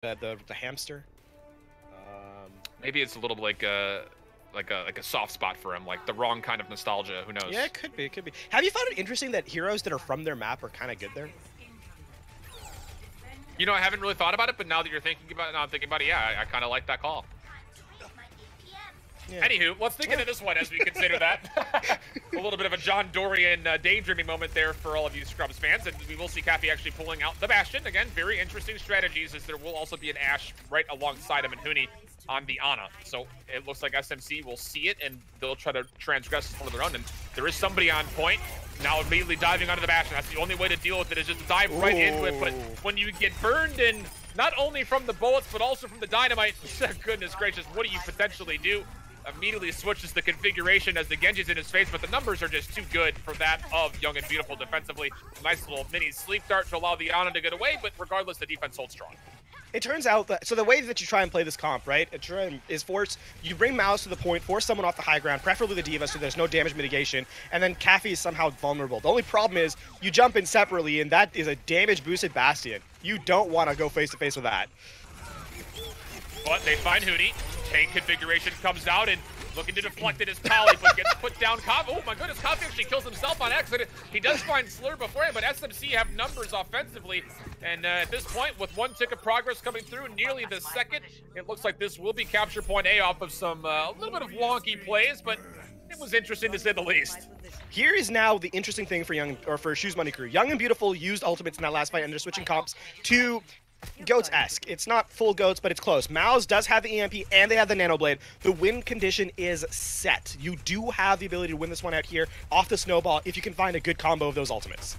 the hamster. Maybe it's a little like a soft spot for him, like the wrong kind of nostalgia. Who knows? Yeah, it could be. It could be. Have you found it interesting that heroes that are from their map are kind of good there? You know, I haven't really thought about it, but now that you're thinking about it, now I'm thinking about it. Yeah, I kind of like that call. Yeah. Anywho, let's think into this one as we consider that. A little bit of a John Dorian daydreaming moment there for all of you Scrubs fans, and we will see Cappy actually pulling out the Bastion. Again, very interesting strategies, as there will also be an Ashe right alongside him and Huni on the Ana. So it looks like SMC will see it, and they'll try to transgress one of their own. And there is somebody on point. Now immediately diving onto the Bastion. That's the only way to deal with it, is just to dive right into it. But when you get burned in, not only from the bullets, but also from the dynamite, goodness gracious, what do you potentially do? Immediately switches the configuration as the Genji's in his face, but the numbers are just too good for that of Young and Beautiful defensively. Nice little mini sleep dart to allow the Ana to get away, but regardless, the defense holds strong. It turns out that, so the way that you try and play this comp, right, is you bring Mouse to the point, force someone off the high ground, preferably the D.Va, so there's no damage mitigation, and then Caffey is somehow vulnerable. The only problem is you jump in separately, and that is a damage boosted Bastion. You don't want to go face to face with that. But they find Huni. Tank configuration comes out and looking to deflect it as Pally, but gets put down. Oh my goodness, Coffee actually kills himself on accident. He does find Slur beforehand, but SMC have numbers offensively. And at this point, with one tick of progress coming through, nearly the second, it looks like this will be capture point A off of some a little bit of wonky plays, but it was interesting to say the least. Here is now the interesting thing for Shoes Money Crew. Young and Beautiful used ultimates in that last fight, and they're switching comps to Goats-esque. It's not full Goats, but it's close. Mouse does have the EMP, and they have the Nano Blade. The win condition is set. You do have the ability to win this one out here off the Snowball if you can find a good combo of those ultimates.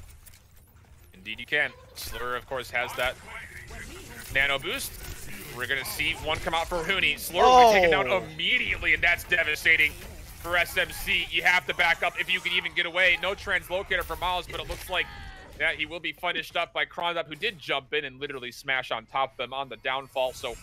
Indeed you can. Slur, of course, has that Nano Boost. We're going to see one come out for Huni. Slur will be taken down immediately, and that's devastating for SMC. You have to back up if you can even get away. No translocator for Miles, but it looks like yeah, he will be finished up by Krondop, who did jump in and literally smash on top of them on the downfall. So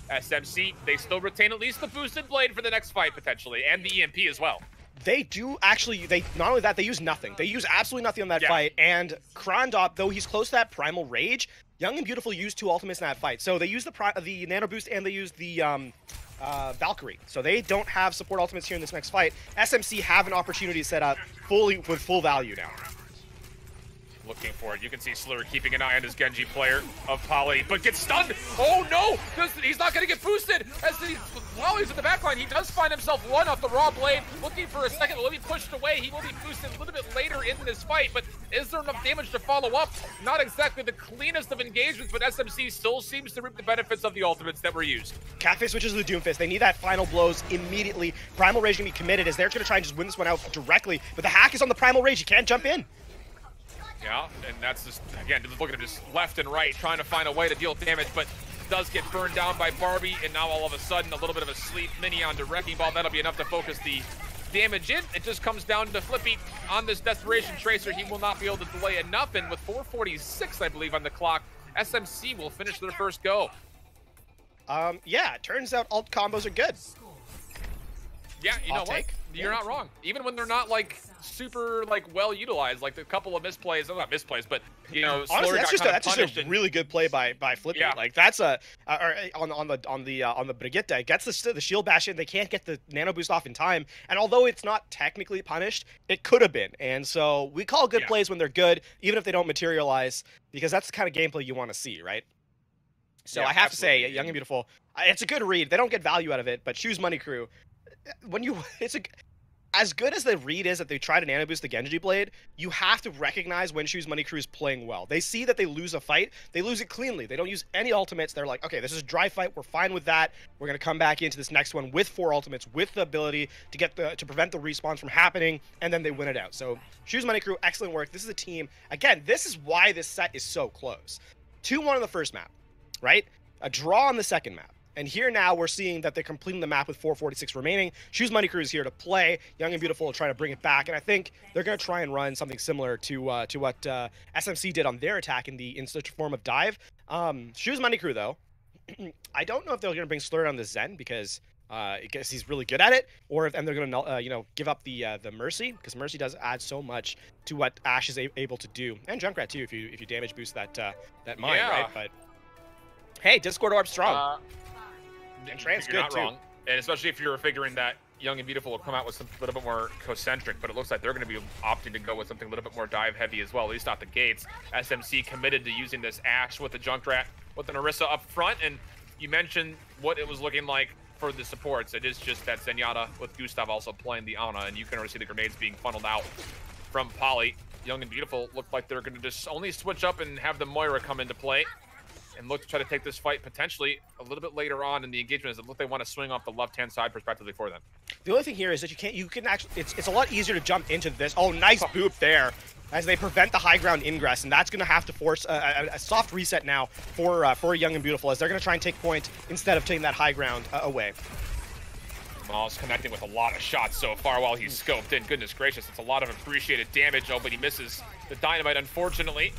SMC, they still retain at least the boosted blade for the next fight, potentially, and the EMP as well. They do actually, not only that, they use nothing. They use absolutely nothing on that fight, and Krondop, though he's close to that Primal Rage, Young and Beautiful used 2 ultimates in that fight. So they use the Nano Boost, and they use the Valkyrie. So they don't have support ultimates here in this next fight. SMC have an opportunity set up with full value now. Looking for it. You can see Slur keeping an eye on his Genji player of Poly, but gets stunned. Oh no! He's not going to get boosted. While he's in the backline, he does find himself one off the raw blade. Looking for a second, will be pushed away. He will be boosted a little bit later in this fight, but is there enough damage to follow up? Not exactly the cleanest of engagements, but SMC still seems to reap the benefits of the ultimates that were used. Cafe switches to the Doomfist. They need that final blows immediately. Primal Rage can be committed as they're going to try and just win this one out directly, but the hack is on the Primal Rage. You can't jump in. Yeah, and that's just, again, looking at him just left and right, trying to find a way to deal damage, but does get burned down by Barbie, and now all of a sudden, a little bit of a sleep mini onto Wrecking Ball. That'll be enough to focus the damage in. It just comes down to Flippy on this Desperation Tracer. He will not be able to delay enough, and with 4:46, I believe, on the clock, SMC will finish their first go. Yeah, it turns out alt combos are good. Yeah, you know what? You're not wrong. Even when they're not like super well utilized, like a couple of misplays, not misplays, but you know, honestly, that's just a really good play by Flippy. Yeah. Like that's on the Brigitte, it gets the shield bash in. They can't get the nano boost off in time, and although it's not technically punished, it could have been. And so we call good plays when they're good, even if they don't materialize, because that's the kind of gameplay you want to see, right? So I have to say, Young and Beautiful, it's a good read. They don't get value out of it, but Shoes Money Crew, as good as the read is that they try to nano boost the Genji blade, you have to recognize when Shoes Money Crew is playing well. They see that they lose a fight, they lose it cleanly. They don't use any ultimates. They're like, okay, this is a dry fight. We're fine with that. We're gonna come back into this next one with 4 ultimates, with the ability to get to prevent the respawns from happening, and then they win it out. So Shoes Money Crew, excellent work. This is a team. Again, this is why this set is so close. 2-1 on the first map, right? A draw on the second map. And here now we're seeing that they're completing the map with 4:46 remaining. Shoes Money Crew is here to play. Young and Beautiful will try to bring it back. And I think they're going to try and run something similar to what SMC did on their attack in the instant form of dive. Shoes Money Crew, though, I don't know if they're going to bring Slur on the Zen because I guess he's really good at it, or if they're going to give up the Mercy, because Mercy does add so much to what Ashe is able to do, and Junkrat too if you damage boost that mine, right? But Hey, Discord Orb strong. And Trance you're good not too. wrong. And especially if you're figuring that Young and Beautiful will come out with something a little bit more concentric, but it looks like they're going to be opting to go with something a little bit more dive heavy as well, at least out the gates. SMC committed to using this Ashe with the Junkrat, with an Orisa up front, and you mentioned what it was looking like for the supports. It is just that Zenyatta with Gustav also playing the Ana, and you can already see the grenades being funneled out from Poly. Young and Beautiful look like they're going to just only switch up and have the Moira come into play and look to try to take this fight potentially a little bit later on in the engagement, as it look they want to swing off the left-hand side prospectively for them. The only thing here is that you can actually, it's a lot easier to jump into this. Oh, nice boop there, as they prevent the high ground ingress, and that's going to have to force a soft reset now for Young and Beautiful, as they're going to try and take point instead of taking that high ground away. Maul's connecting with a lot of shots so far while he's scoped in. Goodness gracious, it's a lot of appreciated damage. Oh, but he misses the dynamite, unfortunately.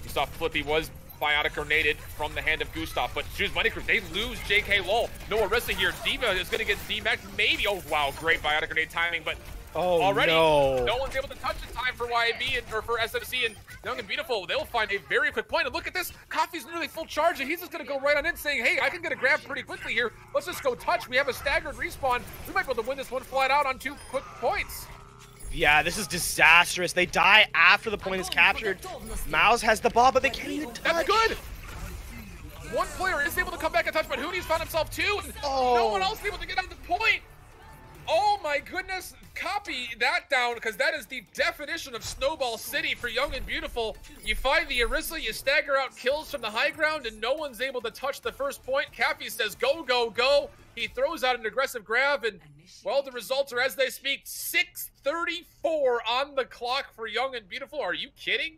You saw Flippy was biotic grenaded from the hand of Gustav, but Shoes Money Crew, they lose JK Lol. No Orisa here. Diva is going to get DMAX, maybe. Oh, wow, great biotic grenade timing, but already no one's able to touch in time for YB or for SMC, and Young and Beautiful, they'll find a very quick point. And look at this, Coffee's nearly full charge, and he's just going to go right on in saying, hey, I can get a grab pretty quickly here. Let's just go touch. We have a staggered respawn. We might be able to win this one flat out on 2 quick points. Yeah, this is disastrous. They die after the point is captured. Mouse has the ball, but they can't even touch. That's good. One player is able to come back and touch, but Hooney's found himself two. And Oh. no one else is able to get on the point. Oh my goodness. Copy that down, because that is the definition of Snowball City for Young and Beautiful. You find the Orisa, you stagger out kills from the high ground, and no one's able to touch the first point. Cappy says, go, go, go. He throws out an aggressive grab, and, well, the results are as they speak. 6:34 on the clock for Young and Beautiful. Are you kidding?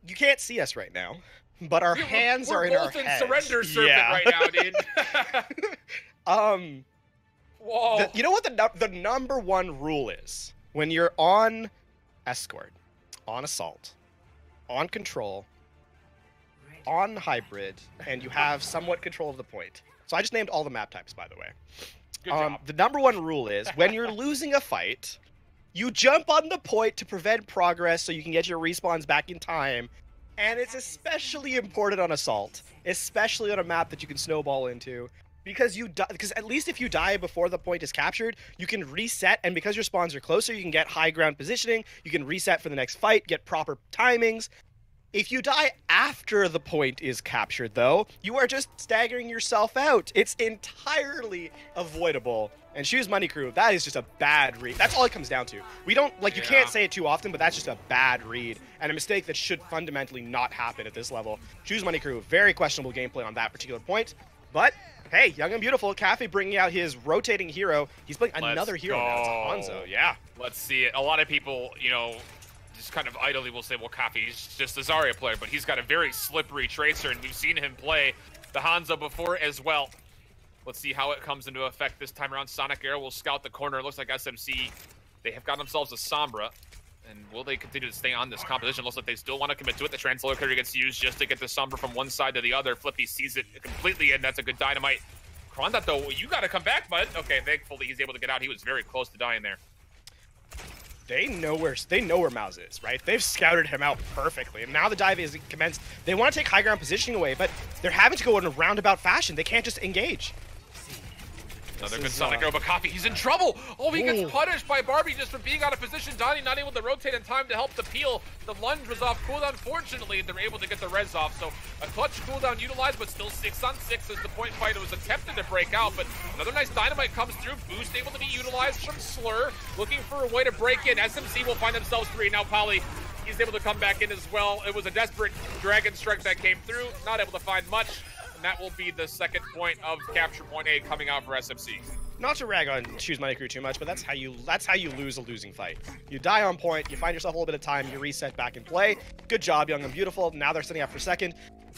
You can't see us right now, but our hands are in our heads. We're both in surrender circuit right now, dude. Whoa. You know what the number one rule is when you're on escort, on assault, on control, on hybrid, and you have somewhat control of the point. So I just named all the map types, by the way. Good job. The number one rule is when you're losing a fight, you jump on the point to prevent progress so you can get your respawns back in time. And it's especially important on assault, especially on a map that you can snowball into. Because at least if you die before the point is captured, you can reset, and because your spawns are closer, you can get high ground positioning, you can reset for the next fight, get proper timings. If you die after the point is captured, though, you are just staggering yourself out. It's entirely avoidable. And Shoes Money Crew, that is just a bad read. That's all it comes down to. We don't, you can't say it too often, but that's just a bad read, and a mistake that should fundamentally not happen at this level. Shoes Money Crew, very questionable gameplay on that particular point, but hey, Young and Beautiful, Cafe bringing out his rotating hero. He's playing another hero now. It's Hanzo, yeah. Let's see it. A lot of people, just kind of idly will say, well, Caffey's just a Zarya player, but he's got a very slippery tracer, and we've seen him play the Hanzo before as well. Let's see how it comes into effect this time around. Sonic Arrow will scout the corner. It looks like SMC, they have got themselves a Sombra. And will they continue to stay on this composition? Looks like they still want to commit to it. The Translocator gets used just to get the Sombra from one side to the other. Flippy sees it completely, and that's a good dynamite. Krondat, though, you got to come back, bud. Okay, thankfully he's able to get out. He was very close to dying there. They know where Mouse is, right? They've scouted him out perfectly, and now the dive is commenced. They want to take high ground positioning away, but they're having to go in a roundabout fashion. They can't just engage. Another good Sonic Arrow, but Coffee, he's in trouble! Oh, he gets punished by Barbie just for being out of position. Donnie not able to rotate in time to help the peel. The lunge was off cooldown. Fortunately, they're able to get the res off, so a clutch cooldown utilized, but still 6 on 6 as the point fight was attempted to break out, but another nice dynamite comes through. Boost able to be utilized from Slur, looking for a way to break in. SMC will find themselves 3. Now Polly, he's able to come back in as well. It was a desperate Dragon Strike that came through, not able to find much. That will be the second point of capture point A coming out for SMC. Not to rag on Shoes Money Crew too much, but that's how you lose a losing fight. You die on point, you find yourself a little bit of time, you reset back in play. Good job, Young and Beautiful. Now they're setting up for second.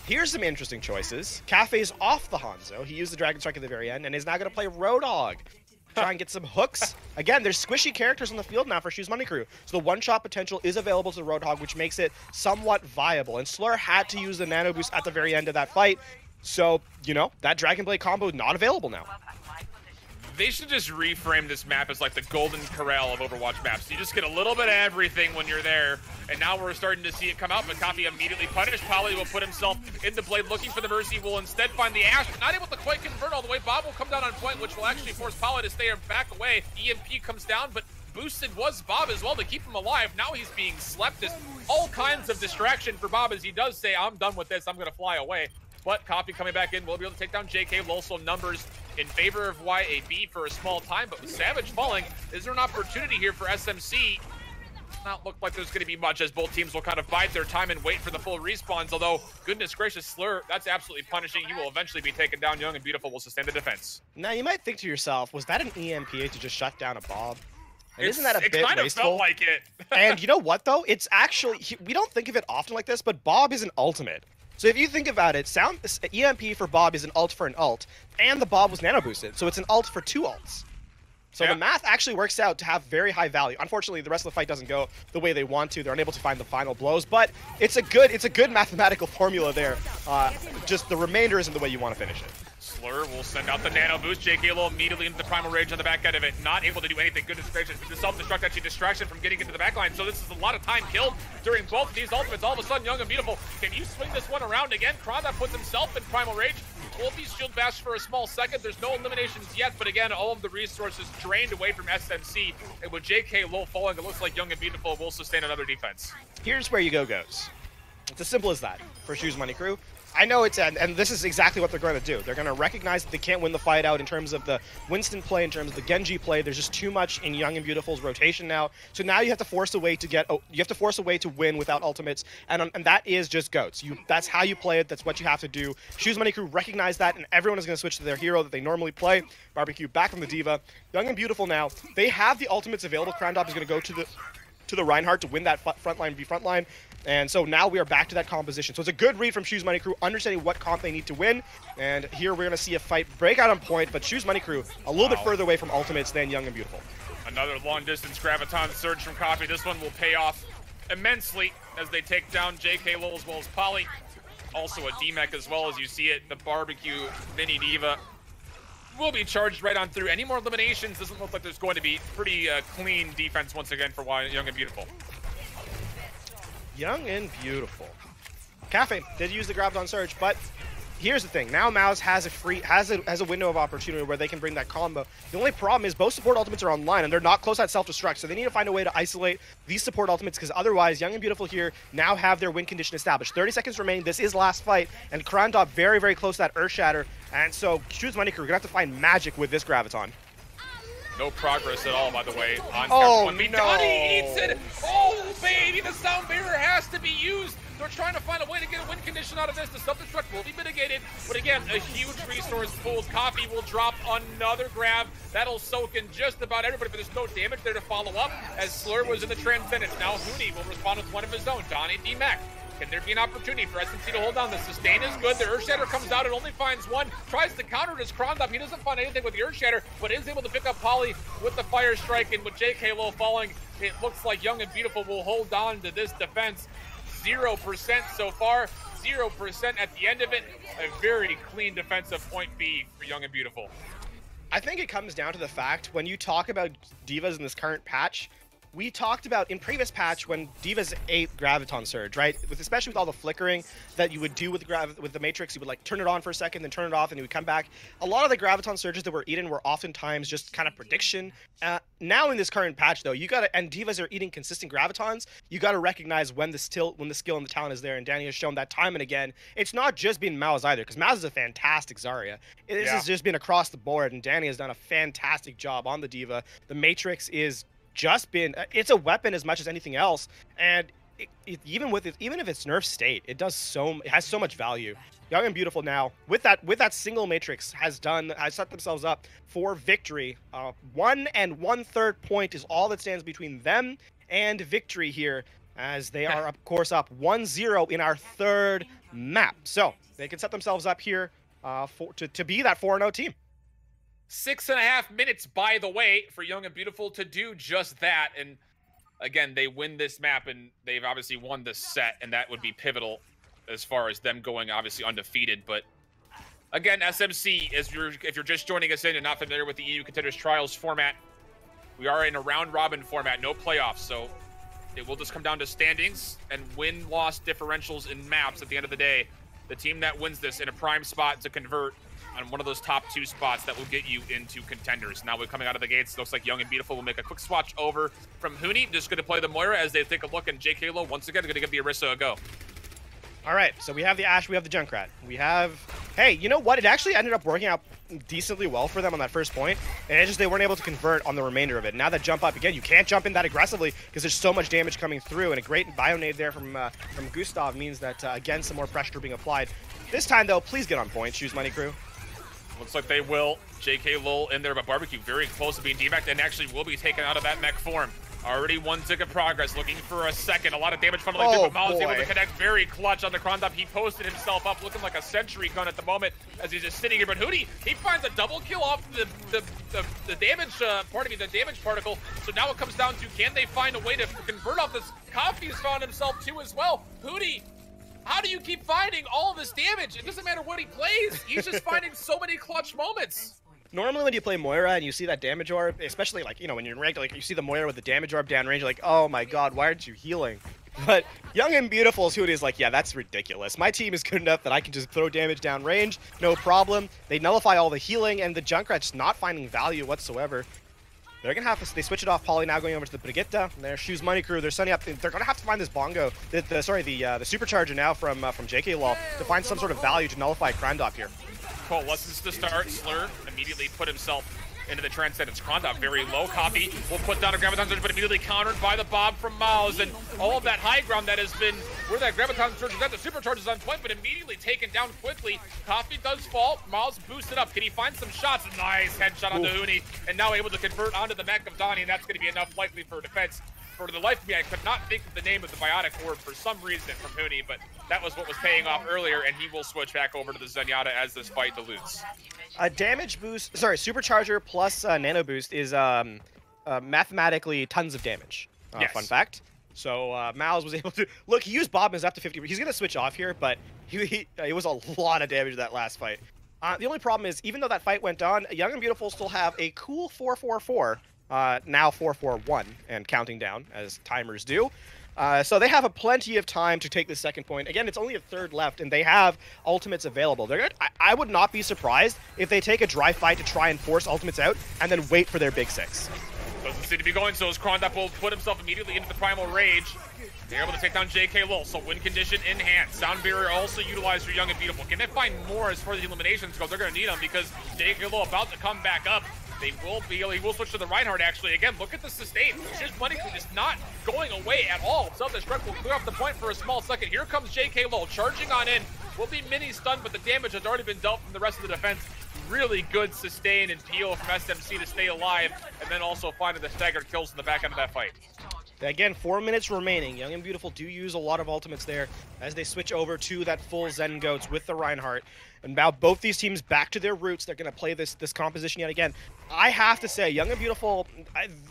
Here's some interesting choices. Cafe's off the Hanzo. He used the Dragon Strike at the very end, and is now going to play Roadhog. Try and get some hooks. Again, there's squishy characters on the field now for Shoes Money Crew. So the one-shot potential is available to the Roadhog, which makes it somewhat viable. And Slur had to use the Nano Boost at the very end of that fight. So, that Dragon Blade combo is not available now. They should just reframe this map as like the golden corral of Overwatch maps. You just get a little bit of everything when you're there, and now we're starting to see it come out, but Coffee immediately punished. Poly will put himself in the blade looking for the Mercy, will instead find the Ash, not able to quite convert all the way. Bob will come down on point, which will actually force Poly to stay back away. EMP comes down, but boosted was Bob as well to keep him alive. Now he's being slept. There's all kinds of distraction for Bob as he does say, I'm done with this, I'm gonna fly away. But Coffee coming back in will be able to take down JK. Also numbers in favor of YAB for a small time, but with Savage falling, is there an opportunity here for SMC? Does not look like there's going to be much, as both teams will kind of bide their time and wait for the full respawns, although, goodness gracious, Slur, that's absolutely punishing. He will eventually be taken down. Young and Beautiful will sustain the defense. Now, you might think to yourself, was that an EMP to just shut down a Bob? And isn't that a bit wasteful? It kind of felt like it. And you know what, though? It's actually, we don't think of it often like this, but Bob is an ultimate. So if you think about it, EMP for Bob is an ult for an ult, and the Bob was nano boosted, so it's an ult for 2 ults. So the math actually works out to have very high value. Unfortunately, the rest of the fight doesn't go the way they want to. They're unable to find the final blows, but it's a good mathematical formula there. Just the remainder isn't the way you want to finish it. Slur will send out the nano boost. JK will immediately into the primal rage on the back end of it. Not able to do anything. Goodness gracious. The self-destruct actually distraction from getting into the backline. So this is a lot of time killed during both of these ultimates. All of a sudden, Young and Beautiful, can you swing this one around again? Kronda puts himself in primal rage. Will be shield bashed for a small second. There's no eliminations yet, but again, all of the resources drained away from SMC. And with JK low falling, it looks like Young and Beautiful will sustain another defense. Here's where you goes. It's as simple as that for Shoes Money Crew. I know it's, and this is exactly what they're going to do. They're going to recognize that they can't win the fight out in terms of the Winston play, in terms of the Genji play. There's just too much in Young and Beautiful's rotation now. So now you have to force a way to win without ultimates, and that is just goats. That's how you play it. That's what you have to do. Shoes Money Crew recognize that, and everyone is going to switch to their hero that they normally play. Barbecue back on the Diva. Young and Beautiful now. They have the ultimates available. Crandop is going to go to the Reinhardt to win that frontline v frontline. And so now we are back to that composition. So it's a good read from Shoes Money Crew, understanding what comp they need to win. And here we're going to see a fight break out on point, but Shoes Money Crew a little bit further away from ultimates than Young and Beautiful. Another long-distance Graviton surge from Coffee. This one will pay off immensely as they take down JK Lowell as well as Poly. Also a DMEC as well, as you see it. The Barbecue Mini Diva will be charged right on through. Any more eliminations? Doesn't look like there's going to be. Pretty clean defense once again for Young and Beautiful. Young and Beautiful. Cafe did use the Graviton Surge, but here's the thing. Now Mouse has a window of opportunity where they can bring that combo. The only problem is both support ultimates are online, and they're not close at self-destruct, so they need to find a way to isolate these support ultimates, because otherwise Young and Beautiful here now have their win condition established. 30 seconds remain. This is last fight, and Krondop very, very close to that Earth Shatter, and so Shoes Money Crew are going to have to find magic with this Graviton. No progress at all, by the way. Oh, no. Donnie eats it. Oh, baby, the sound barrier has to be used. They're trying to find a way to get a win condition out of this. The self-destruct will be mitigated, but again, a huge resource pool. Coffee will drop another grab. That'll soak in just about everybody, but there's no damage there to follow up, as Slur was in the Transcendence. Now Hooney will respond with one of his own. Donnie D-Mac. Can there be an opportunity for SMC to hold down? The sustain is good. The Earthshatter comes out and only finds one. Tries to counter his Krondop. He doesn't find anything with the Earthshatter, but is able to pick up Poly with the Fire Strike. And with JK Low falling, it looks like Young and Beautiful will hold on to this defense. 0% so far. 0% at the end of it. A very clean defensive point B for Young and Beautiful. I think it comes down to the fact, when you talk about divas in this current patch, we talked about in previous patch when divas ate Graviton Surge, right? Especially with all the flickering that you would do with the Matrix, you would like turn it on for a second, then turn it off, and it would come back. A lot of the Graviton Surges that were eaten were oftentimes just kind of prediction. Now in this current patch, though, and divas are eating consistent Gravitons. You got to recognize when the skill and the talent is there, and Danny has shown that time and again. It's not just been Mao's either, because Mao's is a fantastic Zarya. This has just been across the board, and Danny has done a fantastic job on the diva. The Matrix is it's a weapon as much as anything else, and even if it's nerf state, it has so much value. Young and Beautiful now with that single Matrix has set themselves up for victory. 1 1/3 point is all that stands between them and victory here, as they are of course up 1-0 in our third map, so they can set themselves up here to be that 4-0 team. 6.5 minutes, by the way, for Young and Beautiful to do just that. And again, they win this map, and they've obviously won this set, and that would be pivotal as far as them going obviously undefeated. But Again, SMC, if you're just joining us in and not familiar with the EU Contenders Trials format, we are in a round-robin format, no playoffs, so it will just come down to standings and win-loss differentials in maps at the end of the day. The team that wins this in a prime spot to convert on one of those top 2 spots that will get you into Contenders. Now we're coming out of the gates. Looks like Young and Beautiful will make a quick swatch over from Huni. Just going to play the Moira as they take a look, and JK Low once again going to give the Orisa a go. All right, so we have the Ashe, we have the Junkrat. We have, hey, you know what? It actually ended up working out decently well for them on that first point, and it's just they weren't able to convert on the remainder of it. Now that jump up, again, you can't jump in that aggressively because there's so much damage coming through, and a great Bionade there from Gustav means that, again, some more pressure being applied. This time, though, please get on point, Shoes Money Crew. Looks like they will. JK Lowell in there, but Barbecue very close to being devacked and actually will be taken out of that mech form. Already 1 tick of progress, looking for a second. A lot of damage funneling through, but Miles able to connect very clutch on the Krondop. He posted himself up, looking like a sentry gun at the moment as he's just sitting here. But Hootie, he finds a double kill off the damage, the damage particle. So now it comes down to, can they find a way to convert off this? Coffee's found himself too as well. Hootie, how do you keep finding all of this damage? It doesn't matter what he plays. He's just finding so many clutch moments. Normally when you play Moira and you see that damage orb, especially like, you know, when you're in ranked, like you see the Moira with the damage orb downrange, you're like, oh my god, why aren't you healing? But Young and Beautiful's Hootie is like, yeah, that's ridiculous. My team is good enough that I can just throw damage downrange, no problem. They nullify all the healing, and the Junkrat's not finding value whatsoever. They're gonna have to, they switch it off. Polly now going over to the Brigitte. Their Shoes Money Crew, they're setting up, they're gonna have to find this bongo, the supercharger now from JK Law to find some sort of value to nullify Krondop here. Coalesces to start. Slur immediately put himself into the Transcendence. Krondop very low. Copy will put down a Graviton Surge, but immediately countered by the Bob from Miles, and all of that high ground that has been where that Graviton Surge is at. The Supercharge is on point, but immediately taken down quickly. Coffee does fall. Miles boosted up. Can he find some shots? Nice headshot onto Huni, and now able to convert onto the mech of Donnie, and that's going to be enough likely for defense. For the life of me, I could not think of the name of the biotic orb for some reason from Huni, but that was what was paying off earlier, and he will switch back over to the Zenyatta as this fight dilutes. A damage boost, sorry, supercharger plus nano boost is mathematically tons of damage. Yes. Fun fact. So Miles was able to look. He used Bob up to 50. He's gonna switch off here, but it was a lot of damage that last fight. The only problem is, even though that fight went on, Young and Beautiful still have a cool 4-4-4. Now 4-4-1 and counting down as timers do. So they have a plenty of time to take the second point. Again, it's only a third left, and they have ultimates available. They're gonna, I would not be surprised if they take a dry fight to try and force ultimates out, and then wait for their big 6. Doesn't seem to be going so, as Krondop will put himself immediately into the Primal Rage. They're able to take down JK Lowell, so win condition in hand. Sound Barrier also utilized for Young and Beautiful. Can they find more as far as the eliminations go? They're going to need them because JK Lowell about to come back up. He will switch to the Reinhardt, actually. Again, look at the sustain. Shoes Money Crew is not going away at all. Self-destruct will clear off the point for a small second. Here comes JK Lowell charging on in. Will be mini stunned, but the damage has already been dealt from the rest of the defense. Really good sustain and peel from SMC to stay alive, and then also finding the staggered kills in the back end of that fight. Again, 4 minutes remaining. Young and Beautiful do use a lot of ultimates there as they switch over to that full Zen Goats with the Reinhardt. And now both these teams back to their roots. They're going to play this composition yet again. I have to say, Young and Beautiful,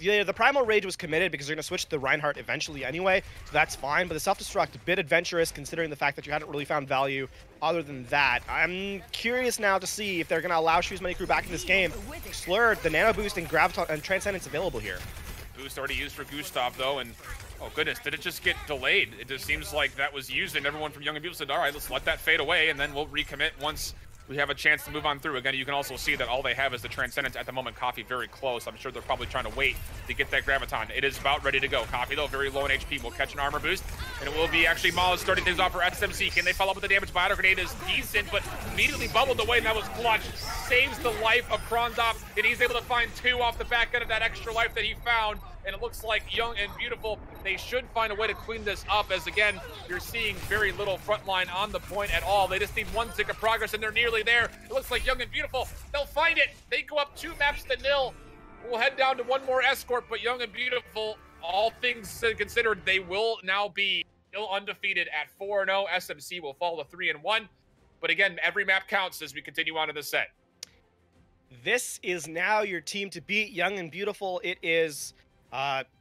the Primal Rage was committed because they're going to switch to the Reinhardt eventually anyway, so that's fine. But the self-destruct, a bit adventurous considering the fact that you hadn't really found value other than that. I'm curious now to see if they're going to allow Shoes Money Crew back in this game. Slur, the Nano Boost, and Graviton and Transcendence available here. Boost already used for Gustav, though, and oh goodness, did it just get delayed? It just seems like that was used, and everyone from Young and Beautiful said, all right, let's let that fade away, and then we'll recommit once we have a chance to move on through. Again, you can also see that all they have is the Transcendence at the moment. Coffee very close. I'm sure they're probably trying to wait to get that Graviton. It is about ready to go. Coffee, though, very low in HP, will catch an armor boost, and it will be actually Miles starting things off for SMC. Can they follow up with the damage? Biotic Grenade is decent, but immediately bubbled away, and that was clutch. Saves the life of Krondop, and he's able to find 2 off the back end of that extra life that he found. And it looks like Young and Beautiful, they should find a way to clean this up, as again, you're seeing very little frontline on the point at all. They just need 1 tick of progress, and they're nearly there. It looks like Young and Beautiful, they'll find it. They go up 2 maps to 0. We'll head down to 1 more escort, but Young and Beautiful, all things considered, they will now be still undefeated at 4-0. SMC will fall to 3-1. But again, every map counts as we continue on in the set. This is now your team to beat. Young and Beautiful. It is...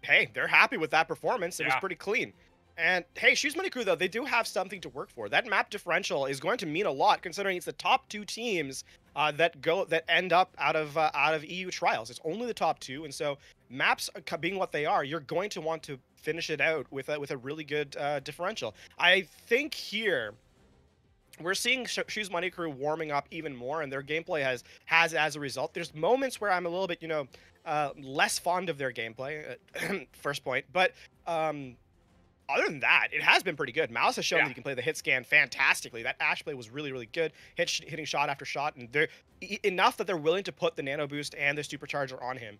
hey, they're happy with that performance. It was pretty clean. And hey, Shoes Money Crew though, they do have something to work for. That map differential is going to mean a lot, considering it's the top 2 teams that end up out of EU trials. It's only the top 2, and so maps being what they are, you're going to want to finish it out with a really good differential. I think here we're seeing Shoes Money Crew warming up even more, and their gameplay has as a result. There's moments where I'm a little bit, less fond of their gameplay. First point, but other than that, it has been pretty good. Mouse has shown that he can play the hit scan fantastically. That Ash play was really, really good. Hitting shot after shot, and they're enough that they're willing to put the nano boost and the supercharger on him.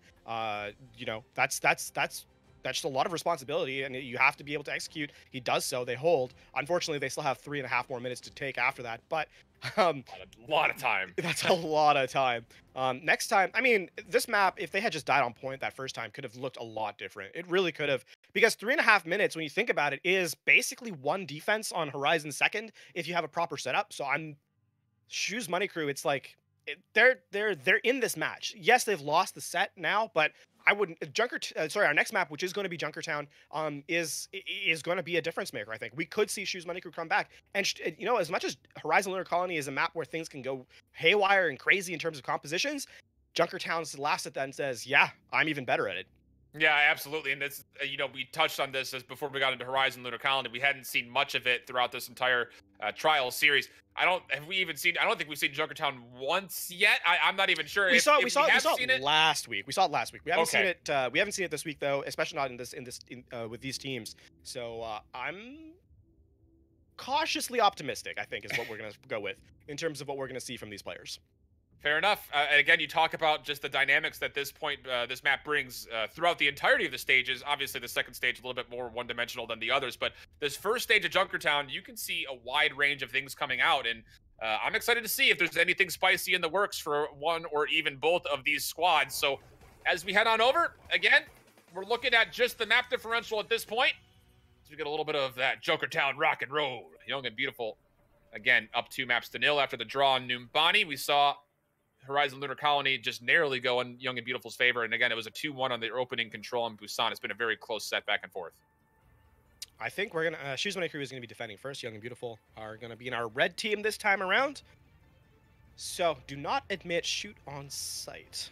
That's just a lot of responsibility, and you have to be able to execute. He does so. They hold. Unfortunately, they still have 3.5 more minutes to take after that, but a lot of time. That's a lot of time. Next time, I mean, this map, if they had just died on point that first time, could have looked a lot different. It really could have, because 3.5 minutes, when you think about it, is basically 1 defense on Horizon second if you have a proper setup. So Shoes Money Crew, it's like they're in this match. Yes, they've lost the set now, but I wouldn't. Our next map, which is going to be Junkertown, is going to be a difference maker. I think we could see Shoes Money Crew come back, and as much as Horizon Lunar Colony is a map where things can go haywire and crazy in terms of compositions, Junkertown's laughs at that and says, "Yeah, I'm even better at it." Yeah, absolutely. And this, we touched on this as before we got into Horizon Lunar Colony. We hadn't seen much of it throughout this entire trial series. I don't think we've seen Junkertown once yet. I'm not even sure. We saw it last week. We saw it last week. We haven't seen it. We haven't seen it this week though, especially not with these teams. So I'm cautiously optimistic, I think, is what we're gonna go with in terms of what we're gonna see from these players. Fair enough. And again, you talk about just the dynamics that this map brings throughout the entirety of the stages. Obviously, the second stage a little bit more one-dimensional than the others, but this first stage of Junkertown, you can see a wide range of things coming out, and I'm excited to see if there's anything spicy in the works for one or even both of these squads. So as we head on over, again, we're looking at just the map differential at this point. So we get a little bit of that Junkertown rock and roll. Young and Beautiful, again, up 2 maps to 0 after the draw on Numbani. We saw Horizon Lunar Colony just narrowly go in Young and Beautiful's favor. And again, it was a 2-1 on the opening control in Busan. It's been a very close set back and forth. I think we're going to... Shoes Money Crew is going to be defending first. Young and Beautiful are going to be in our red team this time around. So, do not admit shoot on sight.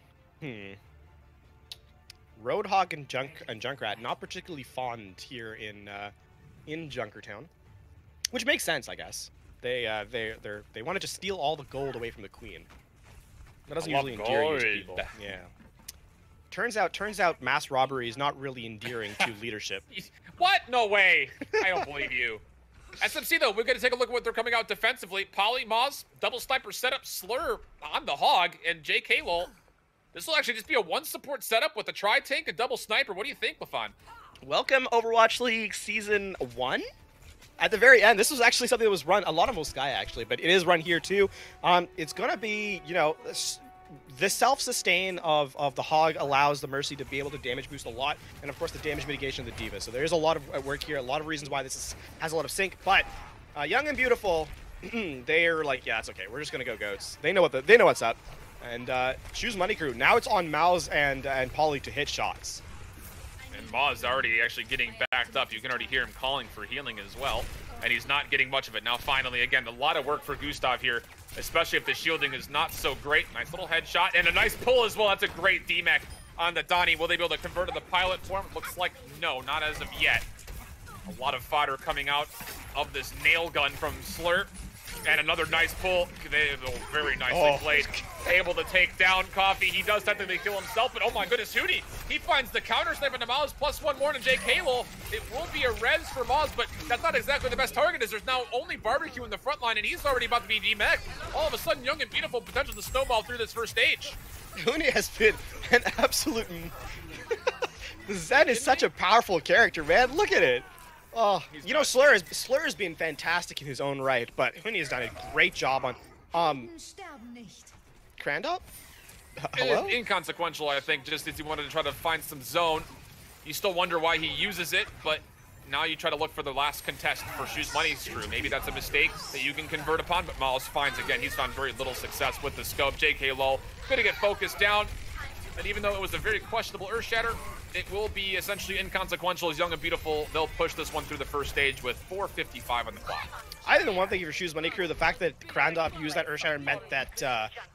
Roadhog and Junkrat, not particularly fond here in Junkertown. Which makes sense, I guess. They wanted to steal all the gold away from the Queen. That doesn't usually endear you to people. Yeah. Turns out mass robbery is not really endearing to leadership. What? No way. I don't believe you. SMC, though, we're going to take a look at what they're coming out defensively. Poly, Moz, double sniper setup, Slur on the Hog, and JK will... This will actually just be a 1 support setup with a tri-tank, a double sniper. What do you think, Lafon? Welcome, Overwatch League Season 1? At the very end, this was actually something that was run a lot on Sky actually, but it is run here too. It's gonna be, the self-sustain of the Hog allows the Mercy to be able to damage boost a lot, and of course the damage mitigation of the D.Va. So there is a lot of work here, a lot of reasons why this has a lot of sync. But Young and Beautiful, they're like, yeah, it's okay. We're just gonna go goats. They know what's up. And Shoes Money Crew. Now it's on Mouse and Polly to hit shots. And Maz already actually getting backed up. You can already hear him calling for healing as well. And he's not getting much of it. Now finally, again, a lot of work for Gustav here, especially if the shielding is not so great. Nice little headshot and a nice pull as well. That's a great DMAC on the Donnie. Will they be able to convert to the pilot form? Looks like no, not as of yet. A lot of fodder coming out of this nail gun from Slur. And another nice pull. Very nicely played. Able to take down Coffee. He does technically kill himself, but oh my goodness, Hootie. He finds the counter snipe into Maz, plus 1 more to JK. Well, it will be a res for Maz, but that's not exactly the best target, as there's now only Barbecue in the front line, and he's already about to be DMAC. All of a sudden, Young and Beautiful potential to snowball through this first stage. Hootie has been an absolute... Zen is such a powerful character, man. Look at it. Oh, Slur has been fantastic in his own right, but Huni has done a great job on Crandall? Hello? Inconsequential, I think, just as he wanted to try to find some zone. You still wonder why he uses it, but now you try to look for the last contest for Shoes Money's crew. Maybe that's a mistake that you can convert upon, but Miles finds again. He's found very little success with the scope. JK Lol gonna get focused down. And even though it was a very questionable Earth Shatter, it will be essentially inconsequential as Young and Beautiful. They'll push this one through the first stage with 4:55 on the clock. I think the one thing for Shoes Money Crew, the fact that Krandop used that Earth Shatter meant that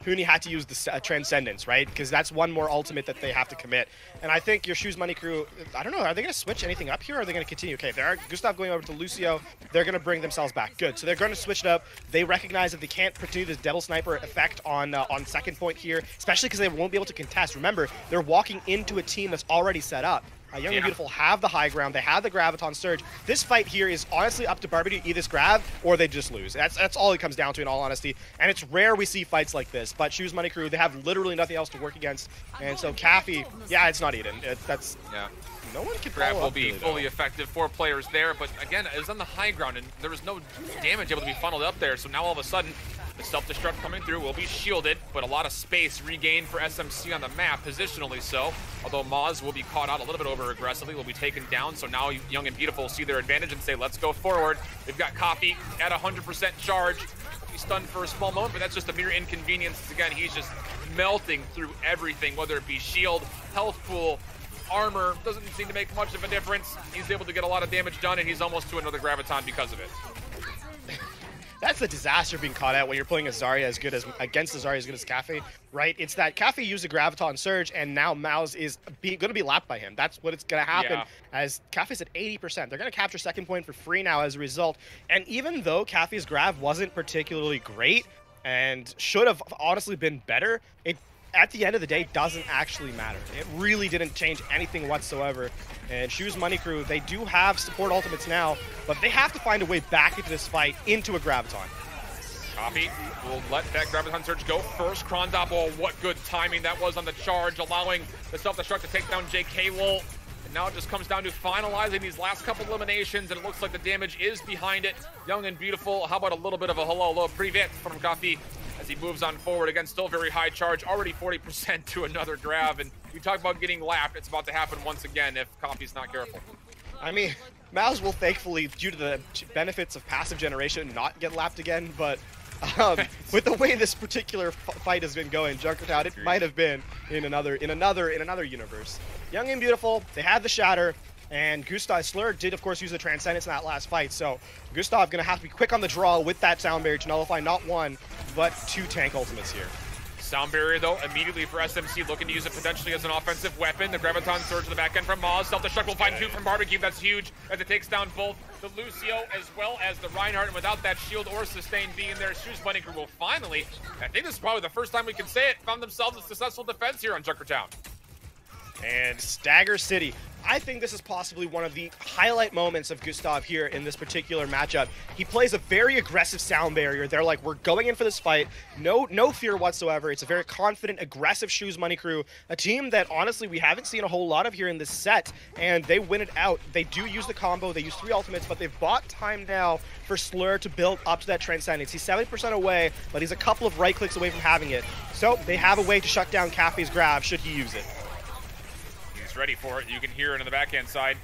Huni had to use the Transcendence, right? Because that's one more ultimate that they have to commit. And I think your Shoes Money Crew, I don't know, are they going to switch anything up here, or are they going to continue? Okay, there are Gustav going over to Lucio. They're going to bring themselves back. Good. So they're going to switch it up. They recognize that they can't continue this Devil Sniper effect on second point here, especially because they won't be able to contest. Remember, they're walking into a team that's already set up. Young and Beautiful have the high ground. They have the Graviton Surge. This fight here is honestly up to Barbie to either grab or they just lose. That's all it comes down to, in all honesty. And it's rare we see fights like this. But Shoes Money Crew, they have literally nothing else to work against. And so Caffey, yeah, it's not Eden. No one can grab will be really, fully effective. 4 players there, but again, it was on the high ground and there was no damage able to be funneled up there. So now all of a sudden, the self-destruct coming through will be shielded, but a lot of space regained for SMC on the map, positionally so. Although Maz will be caught out a little bit over aggressively, will be taken down. So now Young and Beautiful see their advantage and say, let's go forward. They've got Coffee at 100% charge. He's stunned for a small moment, but that's just a mere inconvenience. Again, he's just melting through everything, whether it be shield, health pool, armor. Doesn't seem to make much of a difference. He's able to get a lot of damage done, and he's almost to another Graviton because of it. That's the disaster being caught out when you're playing a Zarya against a Zarya as good as Caffey, right? It's that Caffey used a Graviton Surge, and now Maus is going to be lapped by him. That's what it's going to happen, as Caffey's at 80%. They're going to capture second point for free now as a result. And even though Caffey's grab wasn't particularly great and should have honestly been better, it at the end of the day doesn't actually matter. It really didn't change anything whatsoever. And Shoes Money Crew, they do have support ultimates now, but they have to find a way back into this fight, into a Graviton. Coffee will let that Graviton Surge go first. Krondop, oh, what good timing that was on the charge, allowing the self-destruct to take down JK Lol. And now it just comes down to finalizing these last couple eliminations, and it looks like the damage is behind it. Young and Beautiful, how about a little bit of a hello privet from Coffee as he moves on forward. Again, still very high charge, already 40% to another grab. And you talk about getting lapped, it's about to happen once again if Coffee's not careful. I mean, Maus will thankfully, due to the benefits of passive generation, not get lapped again, but with the way this particular fight has been going, Junkertown, it might have been in another universe. Young and Beautiful, they had the Shatter, and Gustav Slur did, of course, use the Transcendence in that last fight, so Gustav going to have to be quick on the draw with that Sound Barrier to nullify not one, but 2 tank ultimates here. Sound Barrier, though, immediately for SMC, looking to use it potentially as an offensive weapon. The Graviton Surge to the back end from Maz. Self-destruct will find 2 from Barbecue. That's huge as it takes down both the Lucio as well as the Reinhardt. And without that shield or sustain being there, Shoes Money Crew will finally, I think this is probably the first time we can say it, found themselves a successful defense here on Junkertown. And Stagger City. I think this is possibly one of the highlight moments of Gustav here in this particular matchup. He plays a very aggressive Sound Barrier. They're like, we're going in for this fight. No fear whatsoever. It's a very confident, aggressive Shoes Money Crew. A team that, honestly, we haven't seen a whole lot of here in this set. And they win it out. They do use the combo. They use 3 ultimates, but they've bought time now for Slur to build up to that Transcendence. He's 70% away, but he's a couple of right clicks away from having it. So they have a way to shut down Caffey's grab should he use it. Ready for it. You can hear it on the backhand side.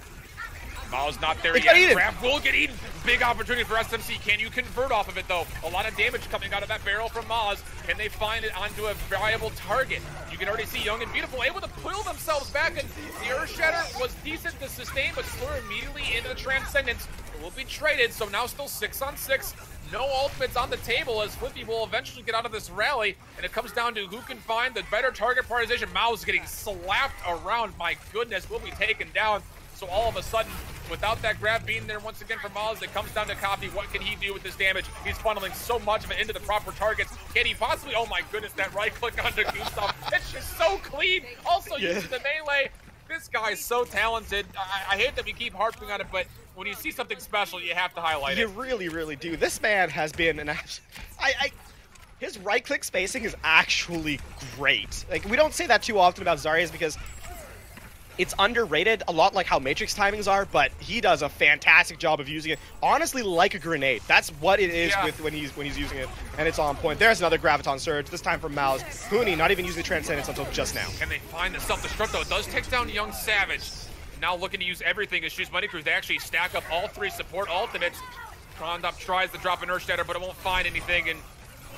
Mao's not there yet. Grab will get eaten. Big opportunity for SMC. Can you convert off of it, though? A lot of damage coming out of that barrel from Maz. Can they find it onto a viable target? You can already see Young and Beautiful able to pull themselves back, and the Earth Shatter was decent to sustain, but Slur immediately into the Transcendence. It will be traded, so now still 6-on-6. No ultimates on the table as Flippy will eventually get out of this rally, and it comes down to who can find the better target prioritization. Mao's getting slapped around. My goodness, will be taken down. So all of a sudden, without that grab being there once again from Maz, it comes down to Coffee. What can he do with this damage? He's funneling so much of it into the proper targets. Can he possibly? Oh my goodness, that right click onto Gustav. It's just so clean. Also using the melee. This guy's so talented. I hate that we keep harping on it, but when you see something special, you have to highlight it. You really, really do. This man has been an his right-click spacing is actually great. Like, we don't say that too often about Zarya's because it's underrated, a lot like how Matrix timings are, but he does a fantastic job of using it, honestly, like a grenade. That's what it is with when he's using it, and it's on point. There's another Graviton Surge, this time from Maus. Huni not even using the Transcendence until just now. Can they find the self-destruct, though? It does take down Young Savage. Now looking to use everything as Shoes Money Crew. They actually stack up all 3 support ultimates. Krondop tries to drop an Earth Shatter, but it won't find anything, and